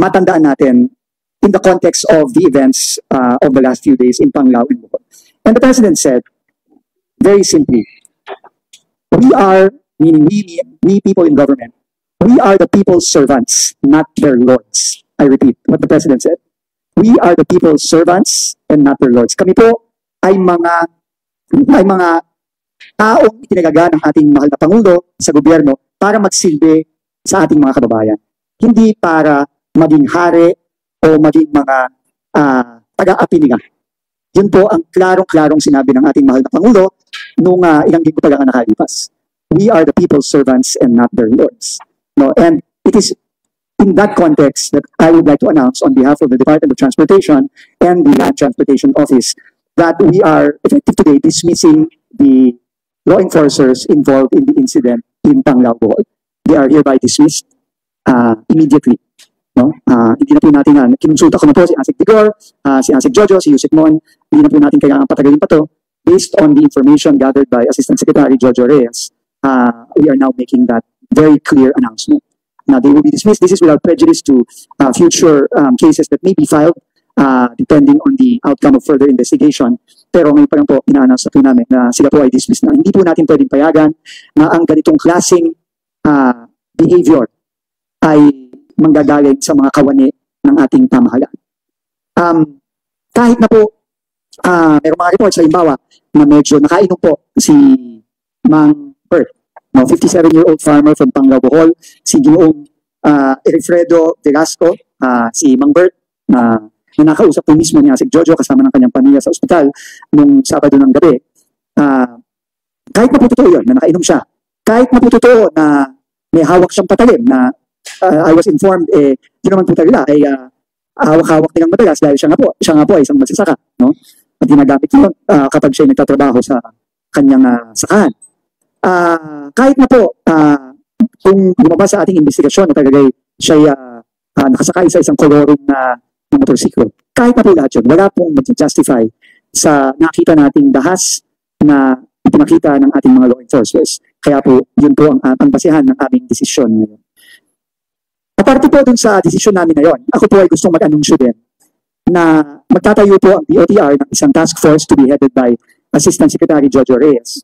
matandaan natin in the context of the events of the last few days in Panglao and Bohol. And the President said, very simply, we are, meaning we people in government, we are the people's servants, not their lords. I repeat what the President said. We are the people's servants and not their lords. Kami po ay mga taong itinalaga ng ating mahal na Pangulo sa gobyerno para magsilbi sa ating mga kababayan. Hindi para maging hari o maging mga taga-api nila. Yun po ang klarong-klarong sinabi ng ating mahal na Pangulo nung ilang linggo pa lang nakalipas. We are the people's servants and not their lords. No? And it is in that context that I would like to announce on behalf of the Department of Transportation and the Land Transportation Office that we are effective today dismissing the law enforcers involved in the incident in Panglao, Bohol. They are hereby dismissed immediately. No? Hindi na po natin, kinonsulta ko na po si Asik Tigor, si Asik Jojo, si Yusek Mon, hindi na po natin kailangan patagalin pa to. Based on the information gathered by Assistant Secretary Jojo Reyes, we are now making that very clear announcement. Now, they will be dismissed. This is without prejudice to future cases that may be filed depending on the outcome of further investigation. Pero ngayon pa lang po, ina-announce na po namin na sila po ay dismissed na. Hindi po natin pwedeng payagan na ang ganitong klaseng behavior ay manggagaling sa mga kawani ng ating pamahalaan. Kahit na po, mayroong mga reports, halimbawa, na medyo nakainom po si Mang Bert, no, 57-year-old farmer from Panglao, Bohol, si Ginoong Erifredo Velasco, si Mang Bert, na nakausap po mismo niya si Jojo kasama ng kanyang pamilya sa ospital nung Sabado ng gabi. Kahit na po totoo yun, na nakainom siya, kahit na po totoo na may hawak siyang patalim na I was informed, yun naman po talaga ay hawak-hawak nilang madalas dahil siya nga po ay isang magsasaka, no? At ginagamit yun kapag siya nagtatrabaho sa kanyang sakahan. Kahit na po, kung lumabas sa ating investigasyon na talaga siya nakasakay sa isang kolorong na motorsiklo, kahit na po lahat yun, wala pong mag-justify sa nakita nating dahas na ipinakita ng ating mga law enforcers. Kaya po, yun po ang basihan ng aming desisyon ngayon. Aparte po dun sa desisyon namin ngayon, ako po ay gustong mag-anunsyo din na magtatayo po ang DOTR ng isang task force to be headed by Assistant Secretary Jojo Reyes.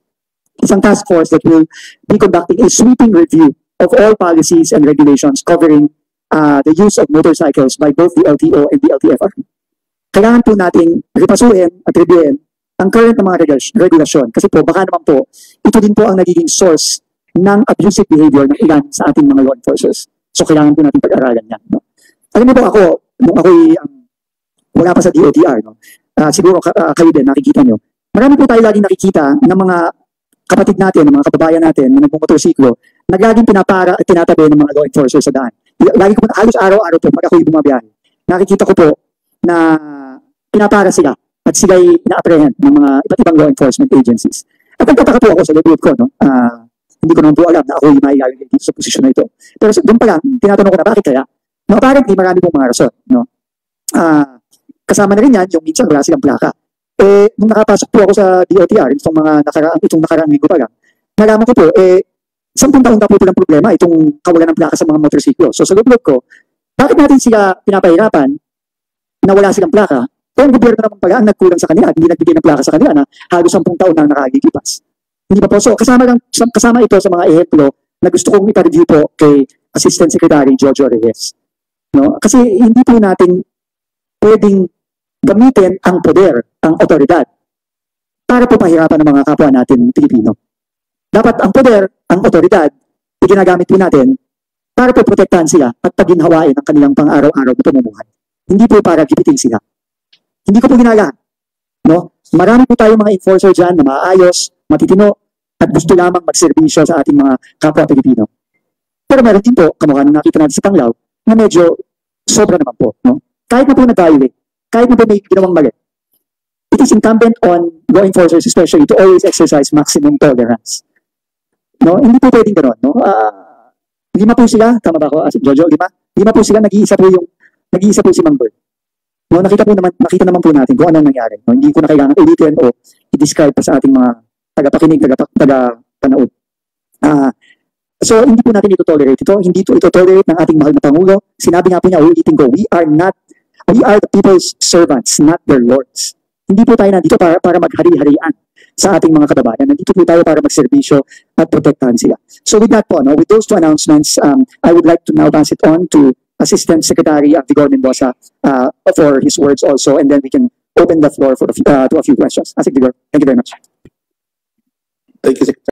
Isang task force that will be conducting a sweeping review of all policies and regulations covering the use of motorcycles by both the LTO and the LTFR. Kailangan po natin repasuhin at reviewin ang current na mga regulasyon kasi po baka naman po ito din po ang nagiging source ng abusive behavior ng ilan sa ating mga law enforcers. So kailangan po natin pag-aralan yan. No? Alam mo po ako, nung ako'y wala pa sa DOTR, no? Siguro kayo din nakikita nyo, marami po tayo laging nakikita ng mga kapatid natin, ng mga kababayan natin na nagmumotorsiklo, naglaging pinapara at tinatabi ng mga law enforcers sa daan. Lagi ko halos araw-araw po pag ako'y bumabiyahe, nakikita ko po na pinapara sila at sila'y ina-apprehend ng mga iba't ibang law enforcement agencies. At nagtataka po ako sa loob ko, no? Hindi ko naman po alam na ako'y mailalagay dito sa posisyon na ito. Pero doon pa lang, tinatanong ko na bakit kaya? No, apparently marami pong mga rason. No? Kasama na rin yan, yung minsan wala silang plaka. Nung nakapasok po ako sa DOTR, itong nakaraang linggo pa lang, nalaman ko po, 10 taon na po ito ng problema, itong kawalan ng plaka sa mga motorsiklo. So sa loob ko, bakit natin sila pinapahirapan na wala silang plaka? Kaya ang gobyerno naman pala ang nagkulang sa kanila, hindi nagbigay ng plaka sa kanila na halos 10 taon na nakakalipas. Hindi pa po. So kasama ito sa mga ehemplo na gusto kong ipa-review po kay Assistant Secretary Jojo Reyes. No? Kasi hindi po natin pwedeng gamitin ang poder, ang otoridad, para po pahirapan ng mga kapwa natin Pilipino. Dapat ang poder, ang otoridad, ginagamit po natin para po protektahan sila at paginhawain ang kanilang pang-araw-araw na pamumuhay. Hindi po para gipitin sila. Hindi ko po ginagawa. No? Marami po tayong mga enforcer dyan na maayos, matitino, at gusto lamang magserbisyo sa ating mga kapwa Pilipino. Pero meron din po, kamukha nung nakita natin sa Panglao, na medyo sobra naman po. No? Kahit na po nag-violate, kahit na po may ginawang mali, it is incumbent on law enforcers especially to always exercise maximum tolerance. No? Hindi po pwedeng gano'n. No? 5 po sila, tama ba ako, Jojo? 5 po sila, nag-iisa po si Mang Bert. No, nakita naman po natin kung ano nangyari. No? Hindi ko na kailangan ulitin o i-describe pa sa ating mga tagapakinig, tagapanood. So, hindi po natin ito tolerate ito. Hindi ito tolerate ng ating mahal na Pangulo. Sinabi nga po niya, ulitin ko, we are the people's servants, not their lords. Hindi po tayo nandito para maghari-harian sa ating mga kababayan. Nandito po tayo para magserbisyo at protektahan sila. So with that po, no, with those two announcements, I would like to now pass it on to Assistant Secretary Vigor Mendoza for his words also, and then we can open the floor for to a few questions. Asik Vigor, thank you very much. Thank you, Secretary.